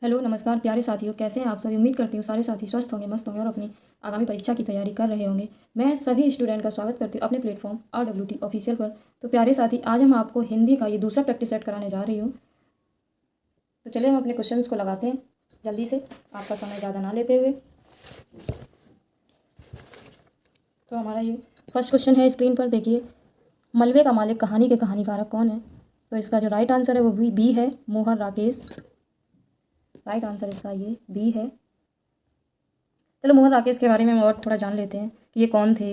Hello नमस्कार प्यारे साथियों, कैसे हैं आप सभी। उम्मीद करती हूँ सारे साथी स्वस्थ होंगे, मस्त होंगे और अपनी आगामी परीक्षा की तैयारी कर रहे होंगे। मैं सभी स्टूडेंट का स्वागत करती हूँ अपने प्लेटफॉर्म RWT ऑफिशियल पर। तो प्यारे साथी, आज हम आपको हिंदी का ये दूसरा प्रैक्टिस सेट कराने जा रही हूँ। तो चलिए हम अपने क्वेश्चंस को लगाते हैं जल्दी से, आपका समय ज़्यादा ना लेते हुए। तो हमारा ये फर्स्ट क्वेश्चन है, स्क्रीन पर देखिए। मलबे का मालिक कहानी के कहानीकारक कौन है। तो इसका जो राइट आंसर है वो बी है, मोहन राकेश। राइट आंसर इसका ये बी है। चलो मोहन राकेश के बारे में हम और थोड़ा जान लेते हैं कि ये कौन थे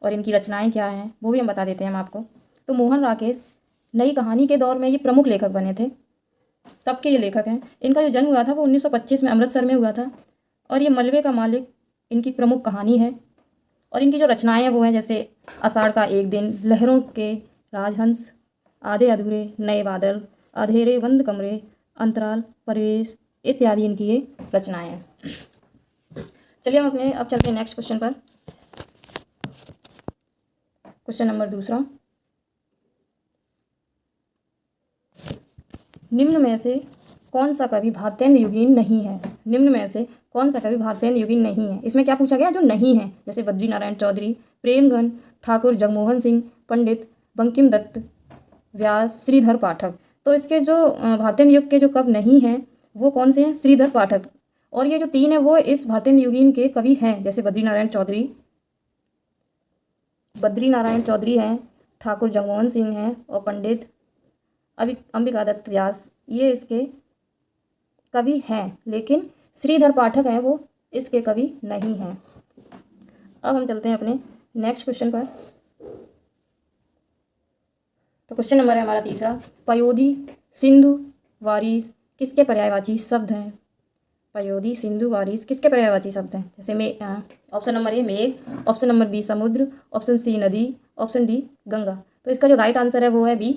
और इनकी रचनाएं क्या हैं, वो भी हम बता देते हैं हम आपको। तो मोहन राकेश नई कहानी के दौर में ये प्रमुख लेखक बने थे, तब के ये लेखक हैं। इनका जो जन्म हुआ था वो 1925 में अमृतसर में हुआ था। और ये मलबे का मालिक इनकी प्रमुख कहानी है। और इनकी जो रचनाएं हैं वो हैं जैसे आषाढ़ का एक दिन, लहरों के राजहंस, आधे अधूरे, नए बादल, अंधेरे बंद कमरे, अंतराल, प्रवेश इत्यादि इनकी ये रचनाएं हैं। चलिए हम अपने अब चलते हैं नेक्स्ट क्वेश्चन पर। क्वेश्चन नंबर दूसरा, निम्न में से कौन सा कवि भारतेंद्र युगीन नहीं है। निम्न में से कौन सा कवि भारतेंद्र युगीन नहीं है। इसमें क्या पूछा गया, जो नहीं है, जैसे बद्री नारायण चौधरी, प्रेमगन, ठाकुर जगमोहन सिंह, पंडित बंकिम दत्त, व्यास, श्रीधर पाठक। तो इसके जो भारतेंद्र युग के जो कवि नहीं हैं वो कौन से हैं, श्रीधर पाठक। और ये जो तीन है वो इस भारतेंद्र युगीन के कवि हैं, जैसे बद्री नारायण चौधरी हैं, ठाकुर जगमोहन सिंह हैं और पंडित अंबिका दत्त व्यास, ये इसके कवि हैं। लेकिन श्रीधर पाठक हैं वो इसके कवि नहीं हैं। अब हम चलते हैं अपने नेक्स्ट क्वेश्चन पर। तो क्वेश्चन नंबर है हमारा तीसरा, पयोधी, सिंधु, वारिस किसके पर्यायवाची शब्द हैं। पयोधी, सिंधु, वारिस किसके पर्यायवाची शब्द हैं। जैसे ऑप्शन नंबर ए मेघ, ऑप्शन नंबर बी समुद्र, ऑप्शन सी नदी, ऑप्शन डी गंगा। तो इसका जो राइट आंसर है वो है बी।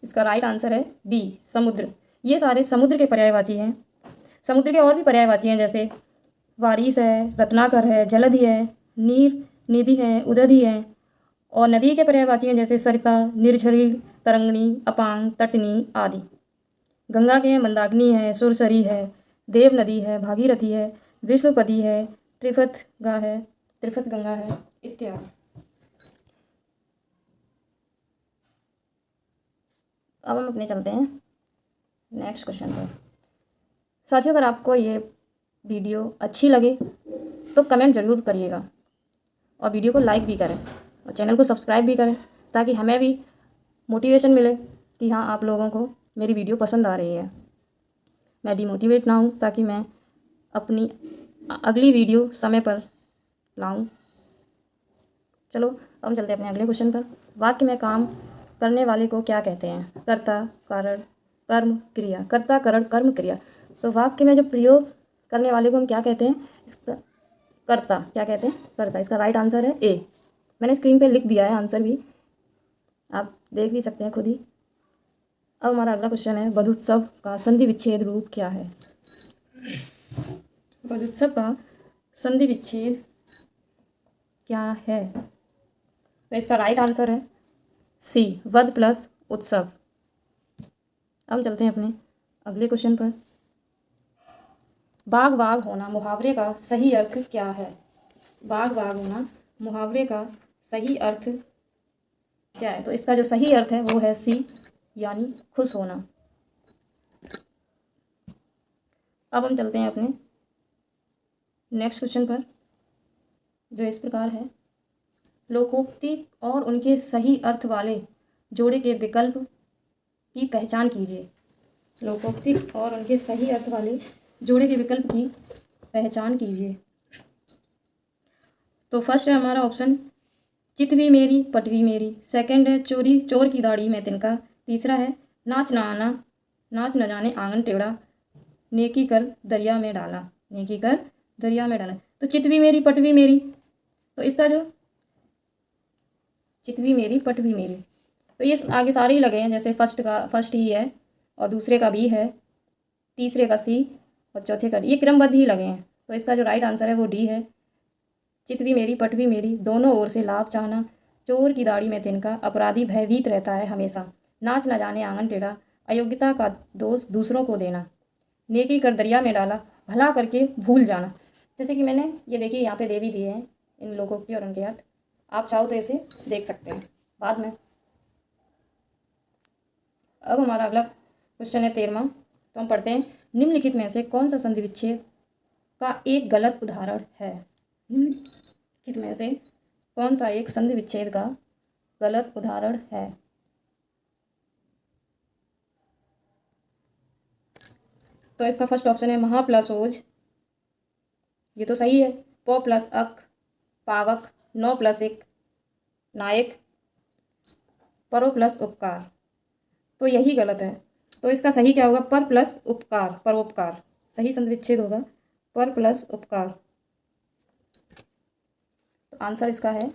इसका राइट आंसर है बी, समुद्र। ये सारे समुद्र के पर्यायवाची हैं। समुद्र के और भी पर्यायवाची हैं, जैसे वारिस है, रत्नाकर है, जलधि है, नीर, निधि है, उदधि है। और नदी के पर्यायवाची हैं जैसे सरिता, निर्झरी, तरंगणी, अपांग, तटनी आदि। गंगा के हैं मंदाकिनी है, सुरसरी है, देव नदी है, भागीरथी है, विष्णुपति है, त्रिफत गंगा है इत्यादि। अब हम अपने चलते हैं नेक्स्ट क्वेश्चन पर। साथियों, अगर आपको ये वीडियो अच्छी लगे तो कमेंट ज़रूर करिएगा और वीडियो को लाइक भी करें और चैनल को सब्सक्राइब भी करें, ताकि हमें भी मोटिवेशन मिले कि हाँ, आप लोगों को मेरी वीडियो पसंद आ रही है। मैं डिमोटिवेट ना हूँ, ताकि मैं अपनी अगली वीडियो समय पर लाऊं। चलो अब हम चलते हैं अपने अगले क्वेश्चन पर। वाक्य में काम करने वाले को क्या कहते हैं। कर्ता, कारण, कर्म, क्रिया। कर्ता, कारण, कर्म, क्रिया। तो वाक्य में जो प्रयोग करने वाले को हम क्या कहते हैं, इसका कर्ता क्या कहते हैं, कर्ता। इसका राइट आंसर है ए। मैंने स्क्रीन पे लिख दिया है आंसर भी, आप देख भी सकते हैं खुद ही। अब हमारा अगला क्वेश्चन है, वधुत्सव का संधि विच्छेद रूप क्या है। वधुत्सव का संधि विच्छेद क्या है। तो इसका राइट आंसर है सी, वध प्लस उत्सव। अब हम चलते हैं अपने अगले क्वेश्चन पर। बाग बाग होना मुहावरे का सही अर्थ क्या है। बाग बाग होना मुहावरे का सही अर्थ क्या है। तो इसका जो सही अर्थ है वो है सी, यानी खुश होना। अब हम चलते हैं अपने नेक्स्ट क्वेश्चन पर, जो इस प्रकार है, लोकोक्ति और उनके सही अर्थ वाले जोड़े के विकल्प की पहचान कीजिए। लोकोक्ति और उनके सही अर्थ वाले जोड़े के विकल्प की पहचान कीजिए। तो फर्स्ट है हमारा ऑप्शन, चितवी मेरी पटवी मेरी। सेकंड है चोरी चोर की दाढ़ी में तिनका। तीसरा है नाच ना आना नाच न जाने आंगन टेढ़ा, नेकी कर दरिया में डाला। नेकी कर दरिया में डाला। तो चितवी मेरी पटवी मेरी, तो इसका जो चितवी मेरी पटवी मेरी, तो ये आगे सारे ही लगे हैं, जैसे फर्स्ट ही है और दूसरे का बी है, तीसरे का सी और चौथे का डी। ये क्रमबद्ध ही लगे हैं। तो इसका जो राइट आंसर है वो डी है। चितवी मेरी पटवी मेरी, दोनों ओर से लाभ चाहना, चोर की दाढ़ी में तिनका, अपराधी भयभीत रहता है हमेशा, नाच न जाने आंगन टेढ़ा, अयोग्यता का दोष दूसरों को देना, नेकी कर दरिया में डाला, भला करके भूल जाना। जैसे कि मैंने ये देखिए यहाँ पे दे भी दिए हैं इन लोगों की और उनके अर्थ, आप चाहो तो इसे देख सकते हैं बाद में। अब हमारा अगला क्वेश्चन है 13वां, तो हम पढ़ते हैं, निम्नलिखित में से कौन सा संधि विच्छेद का एक गलत उदाहरण है। निम्नलिखित में से कौन सा एक संधि विच्छेद का गलत उदाहरण है। तो इसका फर्स्ट ऑप्शन है महा प्लस ओज, ये तो सही है। पौ प्लस अक, पावक, नौ प्लस एक, नायक, परो प्लस उपकार, तो यही गलत है। तो इसका सही क्या होगा, पर प्लस उपकार, परोपकार, सही संधि विच्छेद होगा पर प्लस उपकार। तो आंसर इसका है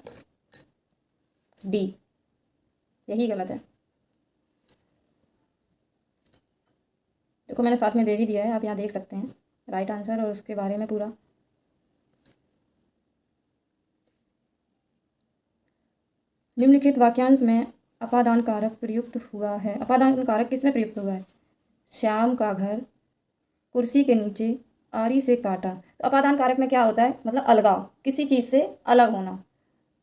डी, यही गलत है। देखो मैंने साथ में दे भी दिया है, आप यहाँ देख सकते हैं राइट आंसर और उसके बारे में पूरा। निम्नलिखित वाक्यांश में अपादान कारक प्रयुक्त हुआ है। अपादान कारक किसमें प्रयुक्त हुआ है, श्याम का घर कुर्सी के नीचे आरी से काटा। तो अपादान कारक में क्या होता है, मतलब अलगाव, किसी चीज़ से अलग होना।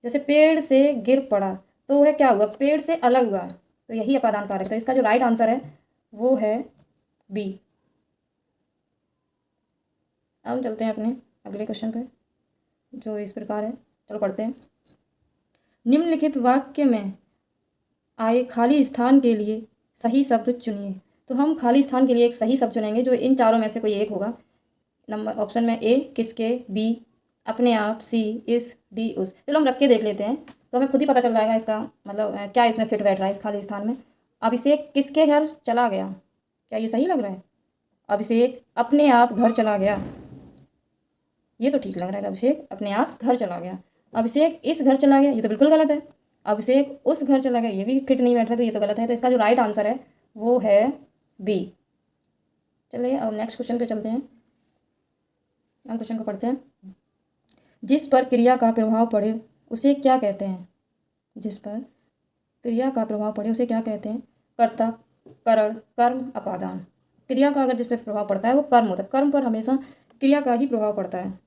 जैसे पेड़ से गिर पड़ा, तो वह क्या हुआ, पेड़ से अलग हुआ, तो यही अपादान कारक। तो इसका जो राइट आंसर है वो है बी। अब हम चलते हैं अपने अगले क्वेश्चन पे, जो इस प्रकार है, चलो पढ़ते हैं। निम्नलिखित वाक्य में आए खाली स्थान के लिए सही शब्द चुनिए। तो हम खाली स्थान के लिए एक सही शब्द चुनेंगे जो इन चारों में से कोई एक होगा। नंबर ऑप्शन में ए किसके, बी अपने आप, सी इस, डी उस। चलो हम रख के देख लेते हैं तो हमें खुद ही पता चल जाएगा इसका मतलब क्या इसमें फिट बैठ रहा है इस खाली स्थान में। अभिषेक किसके घर चला गया, क्या ये सही लग रहा है। अभिषेक अपने आप घर चला गया, ये तो ठीक लग रहा है। अभिषेक अपने आप घर चला गया। अभिषेक इस घर चला गया, ये तो बिल्कुल गलत है। अभिषेक उस घर चला गया, ये भी फिट नहीं बैठ रहा, तो ये तो गलत है। तो इसका जो राइट आंसर है वो है बी। चलिए अब नेक्स्ट क्वेश्चन पे चलते हैं, हम क्वेश्चन को पढ़ते हैं। जिस पर क्रिया का प्रभाव पड़े उसे क्या कहते हैं। जिस पर क्रिया का प्रभाव पड़े उसे क्या कहते हैं, कर्ता, करण, कर्म, अपादान। क्रिया का अगर जिस पर प्रभाव पड़ता है वो कर्म होता है, कर्म पर हमेशा क्रिया का ही प्रभाव पड़ता है।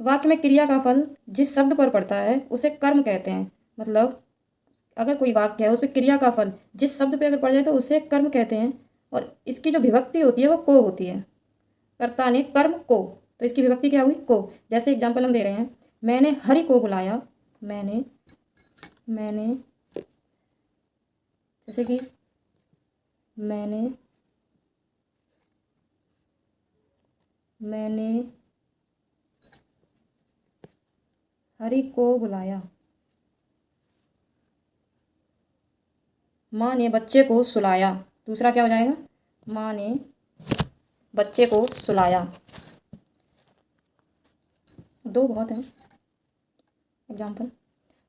वाक्य में क्रिया का फल जिस शब्द पर पड़ता है उसे कर्म कहते हैं। मतलब अगर कोई वाक्य है उस पर क्रिया का फल जिस शब्द पे अगर पड़ जाए तो उसे कर्म कहते हैं, और इसकी जो विभक्ति होती है वो को होती है। कर्ता ने कर्म को, तो इसकी विभक्ति क्या हुई, को। जैसे एग्जाम्पल हम दे रहे हैं, मैंने हरि को बुलाया, मैंने जैसे कि मैंने हरि को बुलाया। माँ ने बच्चे को सुलाया, दूसरा क्या हो जाएगा, माँ ने बच्चे को सुलाया। दो बहुत हैं एग्जाम्पल।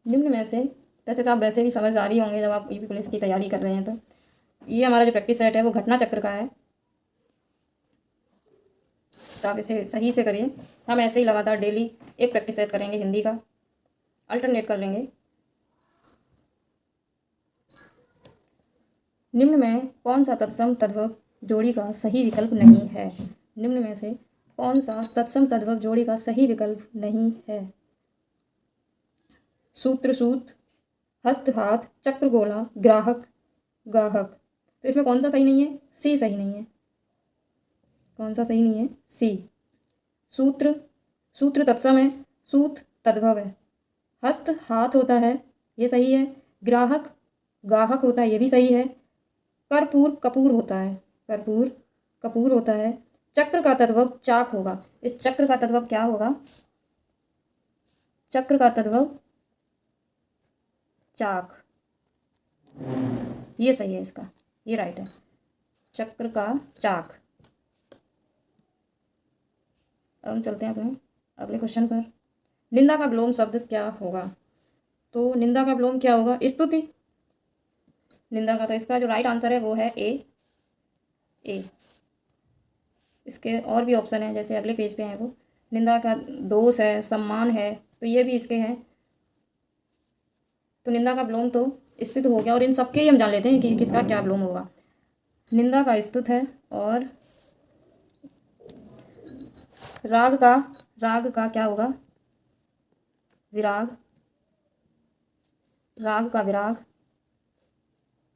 निम्न में से, वैसे तो आप वैसे भी समझदार ही होंगे जब आप यूपी पुलिस की तैयारी कर रहे हैं, तो ये हमारा जो प्रैक्टिस सेट है वो घटना चक्र का है, तो आप इसे सही से करिए। हम ऐसे ही लगातार डेली एक प्रैक्टिस सेट करेंगे, हिंदी का अल्टरनेट कर लेंगे। निम्न में कौन सा तत्सम तद्भव जोड़ी का सही विकल्प नहीं है। निम्न में से कौन सा तत्सम तद्भव जोड़ी का सही विकल्प नहीं है। सूत्र सूत, हस्त हाथ, चक्र गोला, ग्राहक गाहक। तो इसमें कौन सा सही नहीं है, सी सही नहीं है। कौन सा सही नहीं है, सी। सूत्र, सूत्र तत्सम है, सूत तद्भव है। हस्त हाथ होता है, ये सही है। ग्राहक गाहक होता है, ये भी सही है। कर्पूर कपूर होता है, कर्पूर कपूर होता है। चक्र का तद्भव चाक होगा, इस चक्र का तद्भव क्या होगा, चक्र का तद्भव चाक, ये सही है इसका, ये राइट है, चक्र का चाक। अब हम चलते हैं अपने अगले क्वेश्चन पर। निंदा का विलोम शब्द क्या होगा। तो निंदा का विलोम क्या होगा, स्तुति। निंदा का, तो इसका जो राइट आंसर है वो है ए। इसके और भी ऑप्शन है, जैसे अगले पेज पे हैं वो। निंदा का दोष है, सम्मान है, तो ये भी इसके हैं। तो निंदा का विलोम तो स्थित हो गया, और इन सबके ही हम जान लेते हैं कि किसका क्या विलोम होगा। निंदा का स्तुत है। और राग का क्या होगा? विराग। राग का विराग।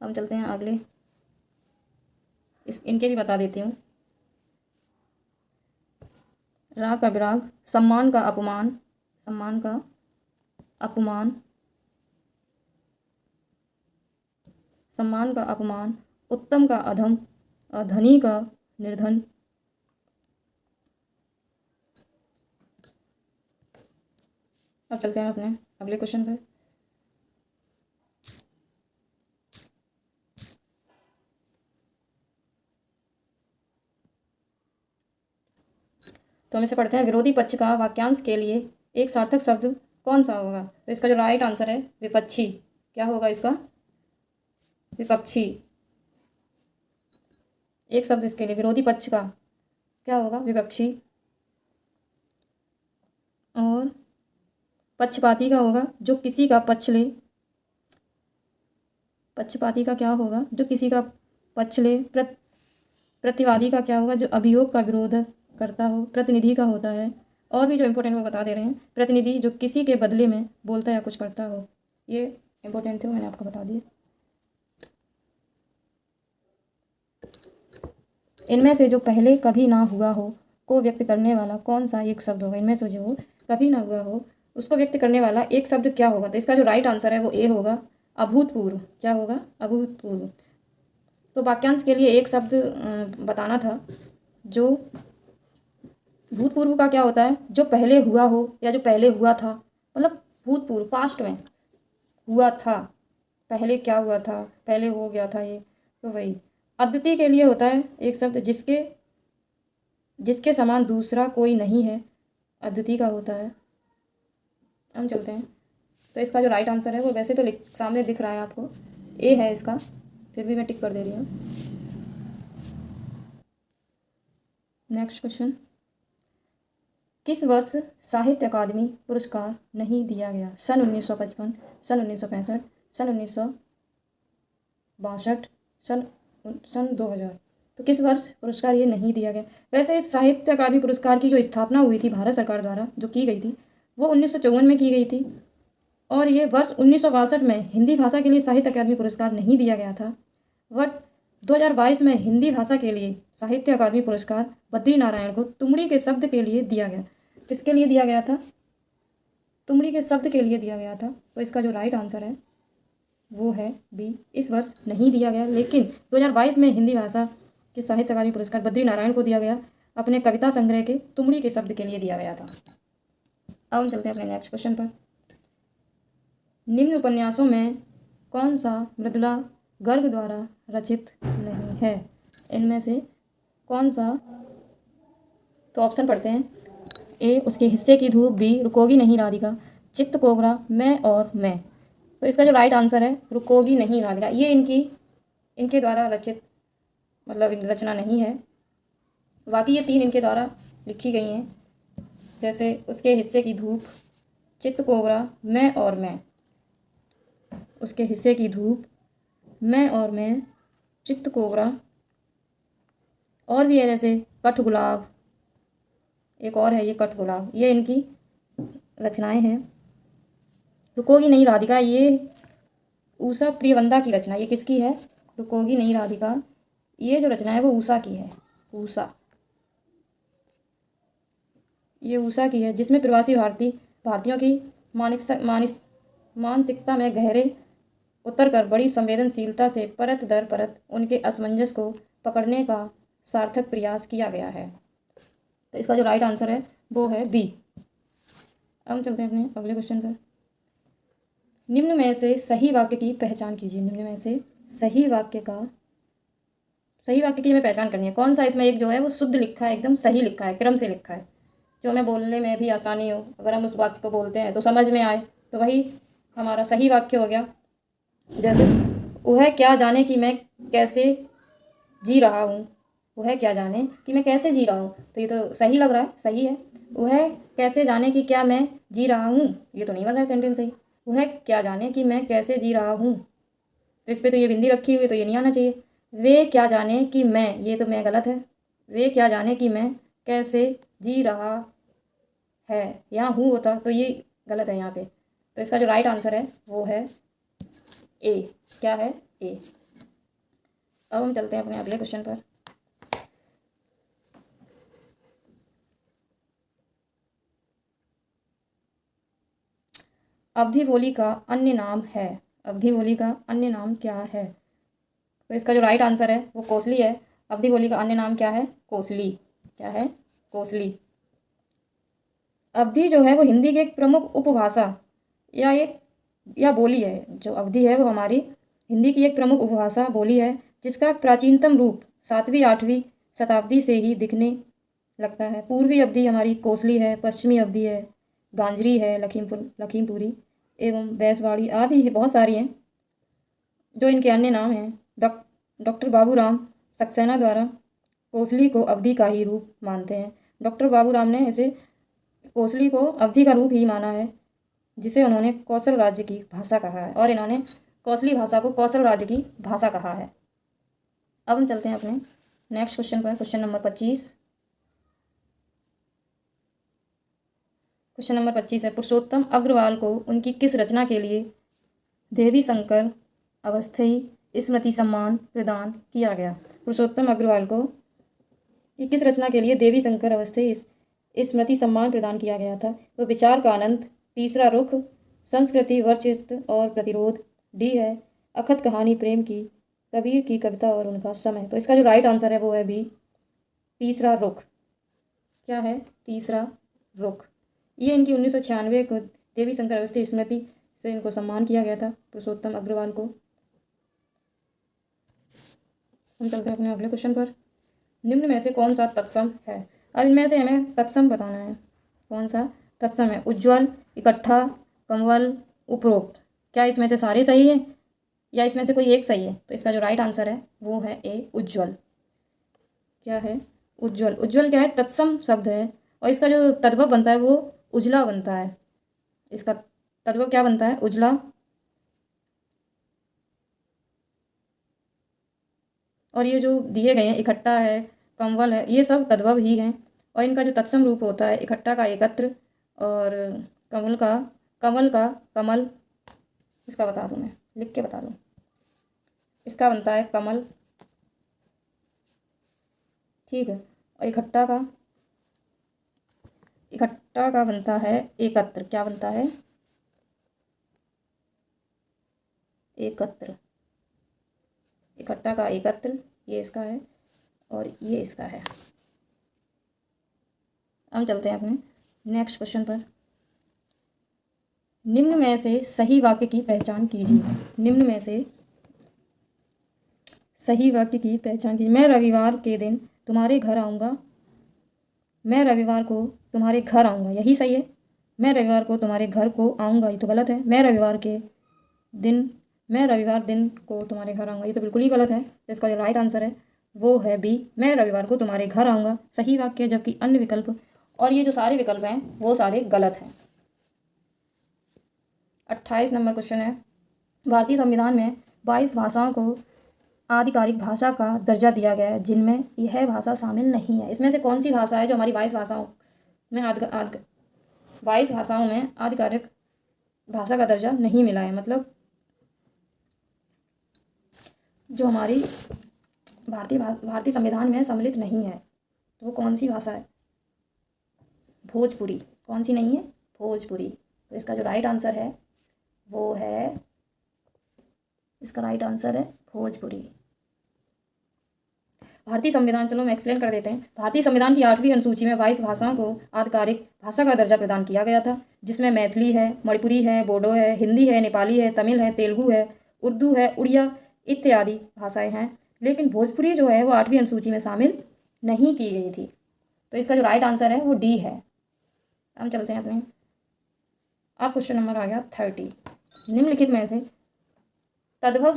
हम चलते हैं अगले, इनके भी बता देती हूँ। राग का विराग, सम्मान का अपमान, सम्मान का अपमान, सम्मान का अपमान, उत्तम का अधम, धनी का निर्धन। अब चलते हैं अपने अगले क्वेश्चन पे। तो हम इसे पढ़ते हैं। विरोधी पक्ष का वाक्यांश के लिए एक सार्थक शब्द कौन सा होगा? तो इसका जो राइट आंसर है विपक्षी। क्या होगा इसका? विपक्षी। एक शब्द इसके लिए विरोधी पक्ष का क्या होगा? विपक्षी। और पक्षपाती का होगा जो किसी का पक्ष ले। पक्षपाती का क्या होगा? जो किसी का पक्ष ले। प्रतिवादी का क्या होगा? जो अभियोग का विरोध करता हो। प्रतिनिधि का होता है, और भी जो इम्पोर्टेंट वो बता दे रहे हैं, प्रतिनिधि जो किसी के बदले में बोलता या कुछ करता हो। ये इम्पोर्टेंट थे, मैंने आपको बता दिए। इनमें से जो पहले कभी ना हुआ हो को व्यक्त करने वाला कौन सा एक शब्द होगा? इनमें से जो कभी ना हुआ हो उसको व्यक्त करने वाला एक शब्द क्या होगा? तो इसका जो राइट आंसर है वो ए होगा, अभूतपूर्व। क्या होगा? अभूतपूर्व। तो वाक्यांश के लिए एक शब्द बताना था। जो भूतपूर्व का क्या होता है? जो पहले हुआ हो या जो पहले हुआ था, मतलब भूतपूर्व, पास्ट में हुआ था, पहले क्या हुआ था, पहले हो गया था ये, तो वही। अद्वितीय के लिए होता है एक शब्द जिसके जिसके समान दूसरा कोई नहीं है, अद्वितीय का होता है। हम चलते हैं। तो इसका जो राइट आंसर है वो वैसे तो सामने दिख रहा है आपको, ए है इसका, फिर भी मैं टिक कर दे रही हूँ। Next question. किस वर्ष साहित्य अकादमी पुरस्कार नहीं दिया गया? सन 1955, सन 1965, सन 1962, सन 2000। तो किस वर्ष पुरस्कार ये नहीं दिया गया? वैसे इस साहित्य अकादमी पुरस्कार की जो स्थापना हुई थी भारत सरकार द्वारा, जो की गई थी, वो 1954 में की गई थी। और ये वर्ष 1962 में हिंदी भाषा के लिए साहित्य अकादमी पुरस्कार नहीं दिया गया था। बट 2022 में हिंदी भाषा के लिए साहित्य अकादमी पुरस्कार बद्री नारायण को तुमड़ी के शब्द के लिए दिया गया। किसके लिए दिया गया था? तुमड़ी के शब्द के लिए दिया गया था। तो इसका जो राइट आंसर है वो है बी, इस वर्ष नहीं दिया गया, लेकिन 2022 में हिंदी भाषा के साहित्य अकादमी पुरस्कार बद्री नारायण को दिया गया, अपने कविता संग्रह के तुमड़ी के शब्द के लिए दिया गया था। अब हम चलते हैं अपने नेक्स्ट क्वेश्चन पर। निम्न उपन्यासों में कौन सा मृदुला गर्ग द्वारा रचित नहीं है? इनमें से कौन सा? तो ऑप्शन पढ़ते हैं। ए, उसके हिस्से की धूप। बी, रुकोगी नहीं राधिका। चित्त कोबरा, मैं और मैं। तो इसका जो राइट आंसर है रुकोगी नहीं राधिका। ये इनके द्वारा रचित, मतलब रचना नहीं है। बाकी ये तीन इनके द्वारा लिखी गई हैं, जैसे उसके हिस्से की धूप, चित्त कोबरा, मैं और मैं। उसके हिस्से की धूप, मैं और मैं, चित्त कोबरा, और भी है जैसे कठ गुलाब, एक और है ये कठ गुलाब। ये इनकी रचनाएं हैं। रुकोगी नहीं राधिका ये उषा प्रियवंदा की रचना। ये किसकी है? रुकोगी नहीं राधिका, ये जो रचना है वो उषा की है। उषा, ये उषा की है, जिसमें प्रवासी भारतीयों की मानसिकता में गहरे उतर कर बड़ी संवेदनशीलता से परत दर परत उनके असमंजस को पकड़ने का सार्थक प्रयास किया गया है। तो इसका जो राइट आंसर है वो है बी। अब हम चलते हैं अपने अगले क्वेश्चन पर। निम्न में से सही वाक्य की पहचान कीजिए। निम्न में से सही वाक्य की हमें पहचान करनी है। कौन सा इसमें एक जो है वो शुद्ध लिखा है, एकदम सही लिखा है, क्रम से लिखा है, जो हमें बोलने में भी आसानी हो, अगर हम उस वाक्य को बोलते हैं तो समझ में आए, तो वही हमारा सही वाक्य हो गया। जैसे वह क्या जाने कि मैं कैसे जी रहा हूँ, वह क्या जाने कि मैं कैसे जी रहा हूँ, तो ये तो सही लग रहा है, सही है। वह कैसे जाने कि क्या मैं जी रहा हूँ, ये तो नहीं बन रहा है सेंटेंस सही। वह क्या जाने कि मैं कैसे जी रहा हूँ, तो इस पर तो ये बिंदी रखी हुई है, तो ये नहीं आना चाहिए। वे क्या जाने कि मैं, ये तो मैं गलत है। वे क्या जाने कि मैं कैसे जी रहा है, यहाँ हूँ होता तो ये गलत है यहाँ पे। तो इसका जो राइट आंसर है वो है ए। क्या है? ए। अब हम चलते हैं अपने अगले क्वेश्चन पर। अवधि बोली का अन्य नाम है। अवधि बोली का अन्य नाम क्या है? तो इसका जो राइट आंसर है वो कोसली है। अवधि बोली का अन्य नाम क्या है? कोसली। क्या है? कोसली। अवधि जो है वो हिंदी की एक प्रमुख उपभाषा या बोली है। जो अवधि है वो हमारी हिंदी की एक प्रमुख उपभाषा बोली है, जिसका प्राचीनतम रूप 7वीं 8वीं शताब्दी से ही दिखने लगता है। पूर्वी अवधि हमारी कोसली है, पश्चिमी अवधि है गांजरी है, लखीमपुरी एवं बैसवाड़ी आदि है, बहुत सारी हैं। जो इनके अन्य नाम हैं, डॉक्टर बाबूराम सक्सेना द्वारा कोसली को अवधि का ही रूप मानते हैं। डॉक्टर बाबूराम ने इसे कोसली को अवधि का रूप ही माना है, जिसे उन्होंने कौशल राज्य की भाषा कहा है, और इन्होंने कोसली भाषा को कौशल राज्य की भाषा कहा है। अब हम चलते हैं अपने नेक्स्ट क्वेश्चन पर। Question number 25। क्वेश्चन नंबर 25 है, पुरुषोत्तम अग्रवाल को उनकी किस रचना के लिए देवी शंकर अवस्थी स्मृति सम्मान प्रदान किया गया? पुरुषोत्तम अग्रवाल को किस रचना के लिए देवी शंकर अवस्थी स्मृति सम्मान प्रदान किया गया था? तो विचार का अनंत, तीसरा रुख, संस्कृति वर्चस्व और प्रतिरोध, डी है अखत कहानी प्रेम की, कबीर की कविता और उनका समय। तो इसका जो राइट आंसर है वो है बी, तीसरा रुख। क्या है? तीसरा रुख। ये इनकी 1996 को देवी शंकर अवस्थी स्मृति से इनको सम्मान किया गया था, पुरुषोत्तम अग्रवाल को। हम चलते हैं अपने अगले क्वेश्चन पर। निम्न में से कौन सा तत्सम है? अब इनमें से हमें तत्सम बताना है। कौन सा तत्सम है? उज्ज्वल, इकट्ठा, कंवल, उपरोक्त। क्या इसमें से सारे सही हैं या इसमें से कोई एक सही है? तो इसका जो राइट आंसर है वो है ए, उज्ज्वल। क्या है? उज्ज्वल। उज्ज्वल क्या है? तत्सम शब्द है, और इसका जो तद्भव बनता है वो उजला बनता है। इसका तद्भव क्या बनता है? उजला। और ये जो दिए गए हैं, इकट्ठा है, कंवल है, ये सब तद्भव ही हैं। और इनका जो तत्सम रूप होता है, इकट्ठा का एकत्र, और कंवल का कमल। इसका बता दूं, मैं लिख के बता दूं। इसका बनता है कमल, ठीक है। और इकट्ठा का बनता है एकत्र। क्या बनता है? एकत्र। इकट्ठा का एकत्र, ये इसका है और ये इसका है। हम चलते हैं अपने नेक्स्ट क्वेश्चन पर। निम्न में से सही वाक्य की पहचान कीजिए। निम्न में से सही वाक्य की पहचान कीजिए। मैं रविवार के दिन तुम्हारे घर आऊँगा। मैं रविवार को तुम्हारे घर आऊँगा, यही सही है। मैं रविवार को तुम्हारे घर को आऊँगा, ये तो गलत है। मैं रविवार दिन को तुम्हारे घर आऊँगा, ये तो बिल्कुल ही गलत है। तो इसका जो राइट आंसर है वो है बी, मैं रविवार को तुम्हारे घर आऊँगा, सही वाक्य है। जबकि अन्य विकल्प और ये जो सारे विकल्प हैं वो सारे गलत हैं। 28 नंबर क्वेश्चन है, भारतीय संविधान में 22 भाषाओं को आधिकारिक भाषा का दर्जा दिया गया है, जिनमें यह भाषा शामिल नहीं है। इसमें से कौन सी भाषा है जो हमारी 22 भाषाओं में 22 भाषाओं में आधिकारिक भाषा का दर्जा नहीं मिला है? मतलब जो हमारी भारतीय संविधान में सम्मिलित नहीं है, तो वो कौन सी भाषा है? भोजपुरी। कौन सी नहीं है? भोजपुरी। तो इसका जो राइट आंसर है वो है, इसका राइट आंसर है भोजपुरी। भारतीय संविधान, चलो मैं एक्सप्लेन कर देते हैं। भारतीय संविधान की 8वीं अनुसूची में 22 भाषाओं को आधिकारिक भाषा का दर्जा प्रदान किया गया था, जिसमें मैथिली है, मणिपुरी है, बोडो है, हिंदी है, नेपाली है, तमिल है, तेलुगु है, उर्दू है, उड़िया इत्यादि भाषाएं हैं। लेकिन भोजपुरी जो है वो 8वीं अनुसूची में शामिल नहीं की गई थी। तो इसका जो राइट आंसर है वो डी है। हम चलते हैं अपने, अब क्वेश्चन नंबर आ गया 30। निम्नलिखित में से तद्भव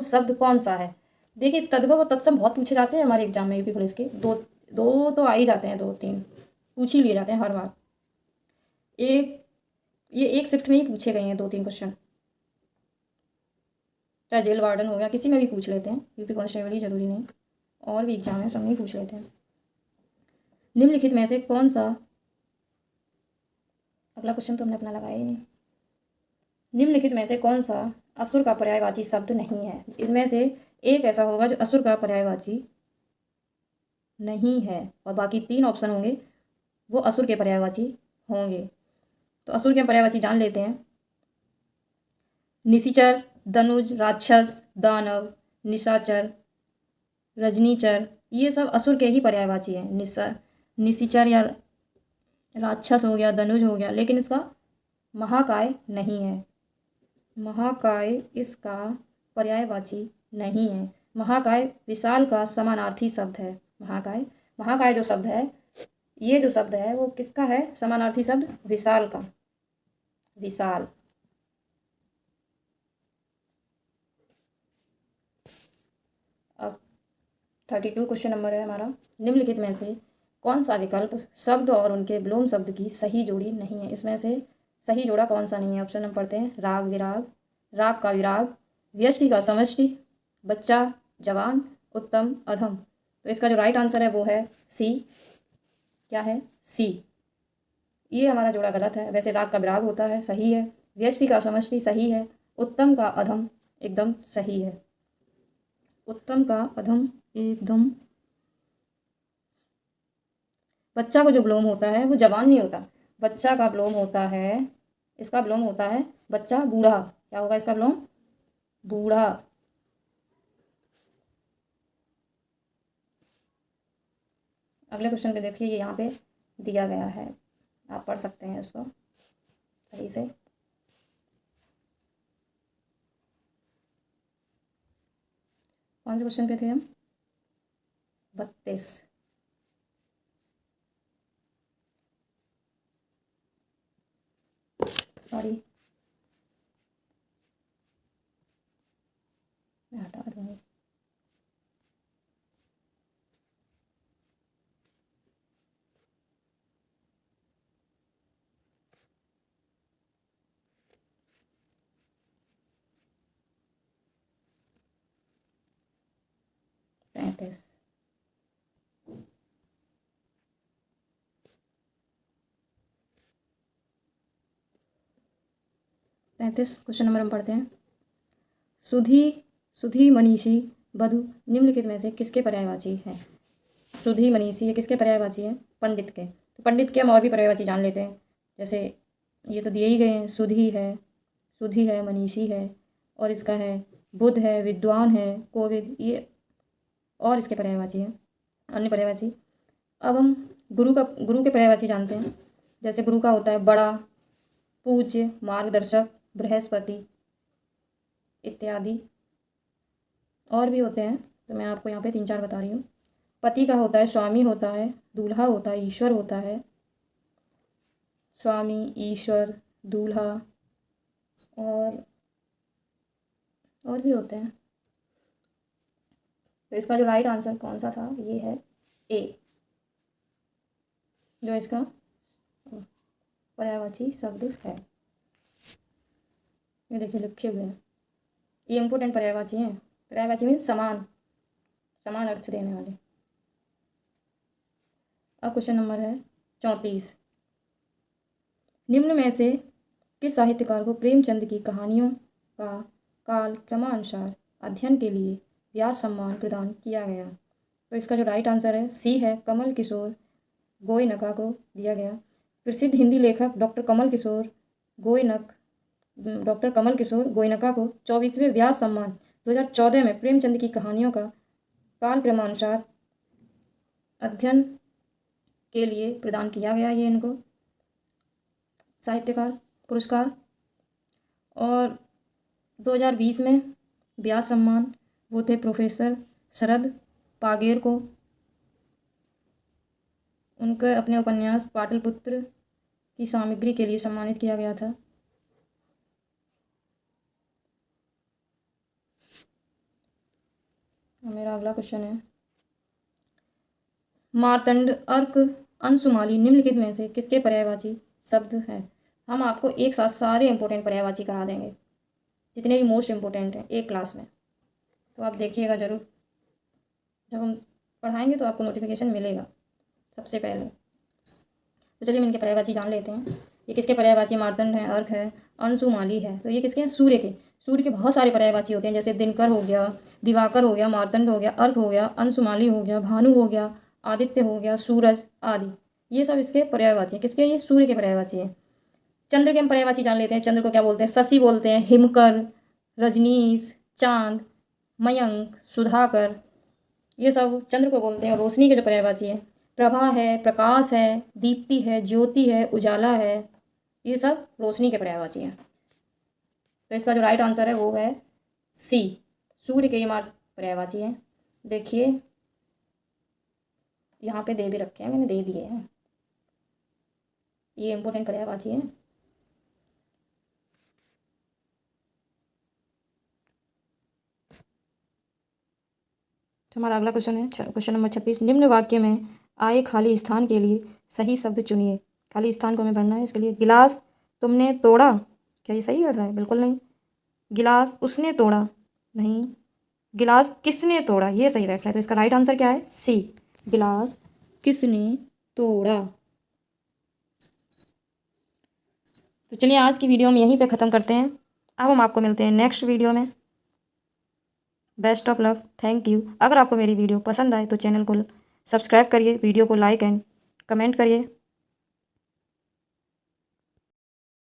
शब्द कौन सा है? देखिए, तद्भव और तत्सम बहुत पूछे जाते हैं हमारे एग्जाम में, यूपी पुलिस के। दो तो आ ही जाते हैं, 2-3 पूछ ही लिए जाते हैं हर बार। ये एक शिफ्ट में ही पूछे गए हैं 2-3 क्वेश्चन। चाहे जेल वार्डन हो गया, किसी में भी पूछ लेते हैं, यूपी कांस्टेबल ही जरूरी नहीं, और भी एग्जाम है, सब में ही पूछ लेते हैं। निम्नलिखित में से कौन सा, अगला क्वेश्चन तो हमने अपना लगाया ही नहीं। निम्नलिखित में से कौन सा असुर का पर्यायवाची शब्द नहीं है? इनमें से एक ऐसा होगा जो असुर का पर्यायवाची नहीं है, और बाकी 3 ऑप्शन होंगे वो असुर के पर्यायवाची होंगे। तो असुर के पर्यायवाची जान लेते हैं। निशिचर, धनुज, राक्षस, दानव, निशाचर, रजनीचर, ये सब असुर के ही पर्यायवाची हैं। निशिचर या राक्षस हो गया, धनुज हो गया, लेकिन इसका महाकाय नहीं है। महाकाय इसका पर्यायवाची नहीं है। महाकाय विशाल का समानार्थी शब्द है। महाकाय जो शब्द है, ये जो शब्द है वो किसका है? समानार्थी शब्द विशाल का। विशाल। अब 32 क्वेश्चन नंबर है हमारा। निम्नलिखित में से कौन सा विकल्प शब्द और उनके विलोम शब्द की सही जोड़ी नहीं है? इसमें से सही जोड़ा कौन सा नहीं है? ऑप्शन हम पढ़ते हैं। राग विराग, राग का विराग, व्यष्टि का समष्टि, बच्चा जवान, उत्तम अधम। तो इसका जो राइट आंसर है वो है सी। क्या है? सी। ये हमारा जोड़ा गलत है। वैसे राग का विराग होता है, सही है। व्यष्टि का समष्टि सही है। उत्तम का अधम एकदम सही है। उत्तम का अधम एकदम। बच्चा को जो विलोम होता है वो जवान नहीं होता, बच्चा का विलोम होता है, इसका विलोम होता है बच्चा बूढ़ा। क्या होगा इसका विलोम? बूढ़ा। अगले क्वेश्चन पे देखिए, ये यहाँ पे दिया गया है, आप पढ़ सकते हैं इसको सही से। कौन से क्वेश्चन पे थे हम? 32। सॉरी, मैं हटा दूँगी। तैंतीस। क्वेश्चन नंबर हम पढ़ते हैं। सुधी, सुधी मनीषी, बधु निम्नलिखित में से किसके पर्यायवाची है? सुधी मनीषी ये किसके पर्यायवाची है? पंडित के। तो पंडित के हम और भी पर्यायवाची जान लेते हैं। जैसे ये तो दिए ही गए हैं, सुधी है, मनीषी है, और इसका है बुध है, विद्वान है, कोविद, ये और इसके पर्यायवाची है, अन्य पर्यायवाची। अब हम गुरु के पर्यायवाची जानते हैं। जैसे गुरु का होता है बड़ा, पूज्य, मार्गदर्शक, बृहस्पति इत्यादि, और भी होते हैं, तो मैं आपको यहाँ पे 3-4 बता रही हूँ। पति का होता है स्वामी होता है, दूल्हा होता है, ईश्वर होता है। स्वामी, ईश्वर, दूल्हा और भी होते हैं। तो इसका जो राइट आंसर कौन सा था? ये है ए, जो इसका पर्यायवाची शब्द है। ये देखिए लिखे हुए हैं, ये इम्पोर्टेंट पर्यायवाची हैं। पर्यायवाची मीन्स समान अर्थ देने वाले। अब क्वेश्चन नंबर है 34। निम्न में से किस साहित्यकार को प्रेमचंद की कहानियों का काल क्रमानुसार अध्ययन के लिए व्यास सम्मान प्रदान किया गया? तो इसका जो राइट आंसर है सी है, कमल किशोर गोयनका को दिया गया। प्रसिद्ध हिंदी लेखक डॉक्टर कमल किशोर गोयनका को 24वें व्यास सम्मान 2014 में प्रेमचंद की कहानियों का काल क्रमानुसार अध्ययन के लिए प्रदान किया गया, ये इनको साहित्यकार पुरस्कार। और 2020 में व्यास सम्मान वो थे प्रोफेसर शरद पागेर को, उनके अपने उपन्यास पाटलिपुत्र की सामग्री के लिए सम्मानित किया गया था। मेरा अगला क्वेश्चन है, मार्तंड, अर्क, अंशुमाली निम्नलिखित में से किसके पर्यायवाची शब्द है? हम आपको एक साथ सारे इंपॉर्टेंट पर्यायवाची करा देंगे। जितने भी मोस्ट इम्पोर्टेंट हैं एक क्लास में। तो आप देखिएगा ज़रूर, जब हम पढ़ाएंगे तो आपको नोटिफिकेशन मिलेगा सबसे पहले। तो चलिए हम इनके पर्यायवाची जान लेते हैं। ये किसके पर्यायवाची? मार्तंड है, अर्क है, अंशुमाली है। तो ये किसके हैं? सूर्य के। सूर्य के बहुत सारे पर्यायवाची होते हैं, जैसे दिनकर हो गया, दिवाकर हो गया, मार्तंड हो गया, अर्क हो गया, अंशुमाली हो गया, भानु हो गया, आदित्य हो गया, सूरज आदि। ये सब इसके पर्यायवाची हैं। किसके? ये सूर्य के पर्यायवाची हैं। चंद्र के हम पर्यायवाची जान लेते हैं। चंद्र को क्या बोलते हैं? शशि बोलते हैं, हिमकर, रजनीश, चांद, मयंक, सुधाकर, ये सब चंद्र को बोलते हैं। और रोशनी के जो पर्यायवाची है, प्रभा है, प्रकाश है, दीप्ति है, ज्योति है, उजाला है, ये सब रोशनी के पर्यायवाची हैं। तो इसका जो राइट आंसर है वो है सी, सूर्य के ये पर्यायवाची हैं। देखिए यहाँ पे दे भी रखे हैं, मैंने दे दिए हैं, ये इंपॉर्टेंट पर्यायवाची हैं। तो हमारा अगला क्वेश्चन है क्वेश्चन नंबर 36। निम्न वाक्य में आए खाली स्थान के लिए सही शब्द चुनिए। खाली स्थान को हमें भरना है। इसके लिए गिलास तुमने तोड़ा, क्या ये सही बैठ रहा है? बिल्कुल नहीं। गिलास उसने तोड़ा, नहीं। गिलास किसने तोड़ा, ये सही बैठ रहा है। तो इसका राइट आंसर क्या है? सी, गिलास किसने तोड़ा। तो चलिए आज की वीडियो हम यहीं पे ख़त्म करते हैं। अब हम आपको मिलते हैं नेक्स्ट वीडियो में। Best of luck, thank you. अगर आपको मेरी वीडियो पसंद आए तो चैनल को सब्सक्राइब करिए, वीडियो को लाइक एंड कमेंट करिए।